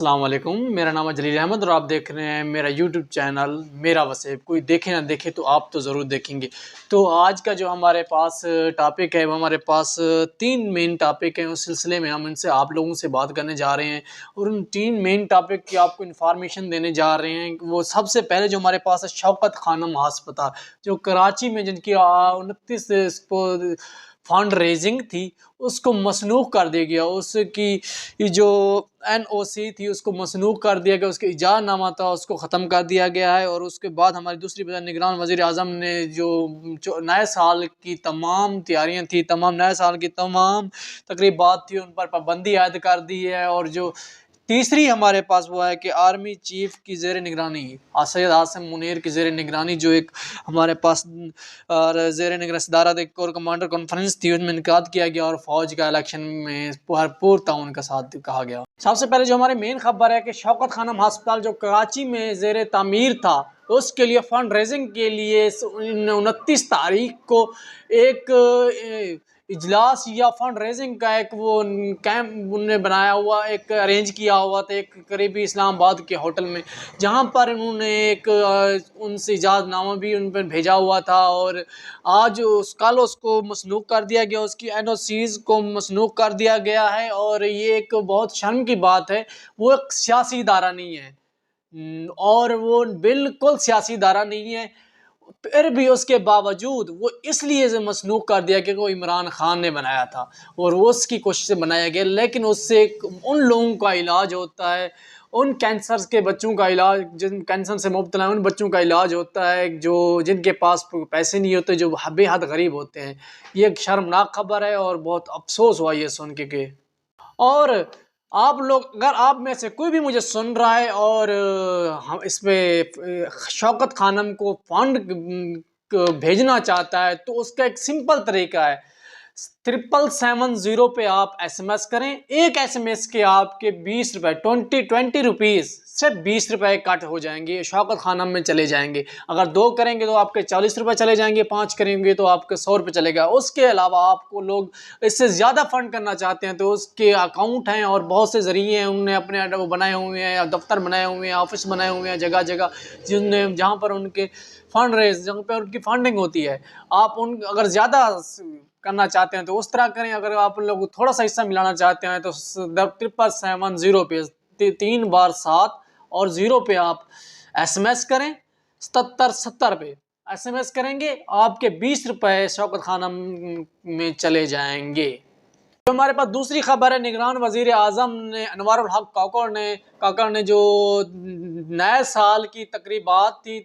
السلام علیکم، میرا نام ہے جلیل احمد اور آپ دیکھ رہے ہیں میرا یوٹیوب چینل میرا وسیب۔ کوئی دیکھے نہ دیکھے تو آپ تو ضرور دیکھیں گے۔ تو آج کا جو ہمارے پاس ٹاپک ہے وہ ہمارے پاس 3 مین ٹاپک ہیں، اس سلسلے میں ہم ان سے آپ لوگوں سے بات کرنے جا رہے ہیں اور ان 3 مین ٹاپک کی آپ کو انفارمیشن دینے جا رہے ہیں۔ وہ سب سے پہلے جو ہمارے پاس ہے شوکت خانم ہسپتال، جو کراچی میں جن کی 29 کو فنڈ ریزنگ تھی اس کو مسنوخ کر دیا گیا، اس کی جو NOC تھی اس کو مسنوخ کر دیا گیا، اس کا اجازت نامہ تھا اس کو ختم کر دیا گیا ہے۔ اور اس کے بعد ہماری دوسری وزیر نگران وزیر اعظم نے جو نئے سال کی تمام تیاریاں تھیں، نئے سال کی تمام تقریبات تھی، ان پر پابندی عائد کر دی ہے۔ اور جو تیسری ہمارے پاس وہ ہے کہ آرمی چیف کی زیر نگرانی سید عاصم منیر کی زیر نگرانی جو ایک ہمارے پاس زیر نگرانی صدارت ایک کور کمانڈر کانفرنس تھی، اس میں انعقاد کیا گیا اور فوج کا الیکشن میں بھرپور تعاون کا ساتھ کہا گیا۔ سب سے پہلے جو ہماری مین خبر ہے کہ شوکت خانم ہسپتال جو کراچی میں زیر تعمیر تھا، اس کے لیے فنڈ ریزنگ کے لیے 29 تاریخ کو ایک اجلاس یا فنڈ ریزنگ کا ایک وہ کیمپ انہوں نے بنایا ہوا، ایک ارینج کیا ہوا تھا ایک قریبی اسلام آباد کے ہوٹل میں، جہاں پر انہوں نے ایک ان سے اجازت نامہ بھی ان پر بھیجا ہوا تھا۔ اور آج کل اس کو مسنوخ کر دیا گیا، اس کی NOCs کو مسنوخ کر دیا گیا ہے۔ اور یہ ایک بہت شرم کی بات ہے، وہ ایک سیاسی ادارہ نہیں ہے اور وہ بالکل سیاسی ادارہ نہیں ہے، پھر بھی اس کے باوجود وہ اس لیے سے مسنوخ کر دیا کہ وہ عمران خان نے بنایا تھا اور وہ اس کی کوشش سے بنایا گیا، لیکن اس سے ان لوگوں کا علاج ہوتا ہے، ان کینسر کے بچوں کا علاج، جن کینسر سے مبتلا ہیں ان بچوں کا علاج ہوتا ہے، جن کے پاس پیسے نہیں ہوتے، جو بے حد غریب ہوتے ہیں۔ یہ ایک شرمناک خبر ہے اور بہت افسوس ہوا یہ سن کے۔ اور آپ لوگ اگر آپ میں سے کوئی بھی مجھے سن رہا ہے اور اس پہ شوکت خانم کو فنڈ بھیجنا چاہتا ہے تو اس کا ایک سمپل طریقہ ہے، 7770 پہ آپ SMS کریں، ایک SMS کے آپ کے 20 روپے 20 روپیز صرف 20 روپے کٹ ہو جائیں گے، شوکت خانم میں چلے جائیں گے۔ اگر 2 کریں گے تو آپ کے 40 روپے چلے جائیں گے، 5 کریں گے تو آپ کے 100 روپے چلے گا۔ اس کے علاوہ آپ کو لوگ اس سے زیادہ فنڈ کرنا چاہتے ہیں تو اس کے اکاؤنٹ ہیں اور بہت سے ذریعے ہیں، انہوں نے اپنے وہ بنائے ہوئے ہیں، دفتر بنائے ہوئے ہیں، آفس بنائے ہوئے ہیں جگہ جگہ، جہاں پر ان کے فنڈ ریز، جہاں پہ ان کی فنڈنگ ہوتی ہے۔ آپ اگر زیادہ کرنا چاہتے ہیں تو اس طرح کریں، اگر آپ لوگ تھوڑا سا حصہ ملانا چاہتے ہیں تو 7770 پہ 3 بار 7 اور 0 پہ آپ SMS کریں، 7770 پہ SMS کریں گے، آپ کے 20 روپے شوکت خانم میں چلے جائیں گے۔ ہمارے پاس دوسری خبر ہے، نگران وزیر اعظم نے انوار الحق کاکڑ نے جو نئے سال کی تقریبات تھی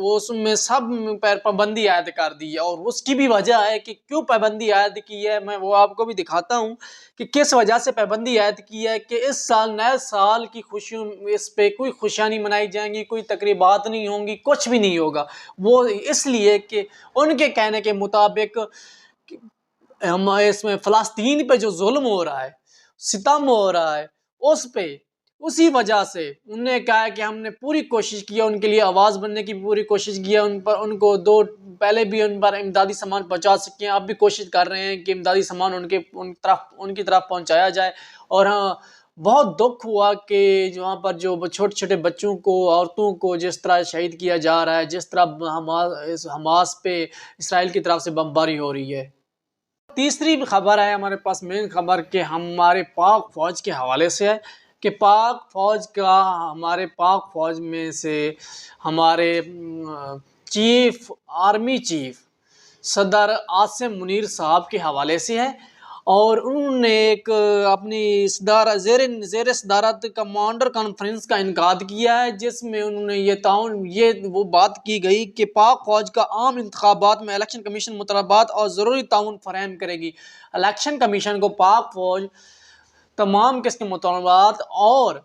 اس میں سب پر پابندی عائد کر دی ہے، اور اس کی بھی وجہ ہے کہ کیوں پابندی عائد کی ہے، میں وہ آپ کو بھی دکھاتا ہوں کہ کس وجہ سے پابندی عائد کی ہے۔ کہ اس سال نئے سال کی خوشیوں، اس پہ کوئی خوشیاں نہیں منائی جائیں گی، کوئی تقریبات نہیں ہوں گی، کچھ بھی نہیں ہوگا۔ وہ اس لیے کہ ان کے کہنے کے مطابق اس میں فلسطین پہ جو ظلم ہو رہا ہے، ستم ہو رہا ہے، اسی وجہ سے انہوں نے کہا ہے کہ ہم نے پوری کوشش کی ہے، ان کے لیے آواز بننے کی پوری کوشش کی ہے، ان کو پہلے بھی ان پر امدادی سامان پہنچا سکے ہیں، اب بھی کوشش کر رہے ہیں کہ امدادی سامان ان کی طرف پہنچایا جائے۔ اور ہاں، بہت دکھ ہوا کہ وہاں پر جو چھوٹے چھوٹے بچوں کو، عورتوں کو جس طرح شہید کیا جا رہا ہے، جس طرح حماس پہ اسرائیل کی طرف سے بمباری ہو رہی ہے۔ تیسری خبر ہے ہمارے پاس مین خبر کہ ہمارے پاک فوج کے حوالے سے ہے کہ ہمارے پاک فوج میں سے ہمارے آرمی چیف صدر عاصم منیر صاحب کے حوالے سے ہے، اور انہوں نے ایک اپنی زیر صدارت کمانڈر کانفرنس کا انعقاد کیا ہے، جس میں انہوں نے وہ بات کی گئی کہ پاک فوج کا عام انتخابات میں الیکشن کمیشن مطالبات اور ضروری تعاون فراہم کرے گی۔ الیکشن کمیشن کو پاک فوج تمام قسم کے مطالبات اور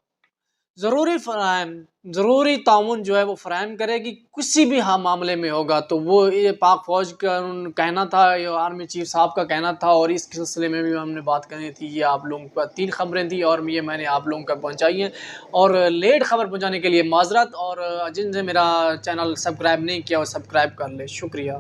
ضروری تعاون جو ہے وہ فراہم کرے گی، کسی بھی معاملے میں ہوگا تو وہ یہ پاک فوج کا کہنا تھا، یہ آرمی چیف صاحب کا کہنا تھا، اور اس سلسلے میں بھی ہم نے بات کرنی تھی۔ یہ آپ لوگوں کو 3 خبریں تھیں اور یہ میں نے آپ لوگوں کو پہنچائی ہیں، اور لیٹ خبر پہنچانے کے لیے معذرت، اور جن سے میرا چینل سبسکرائب نہیں کیا وہ سبسکرائب کر لے، شکریہ۔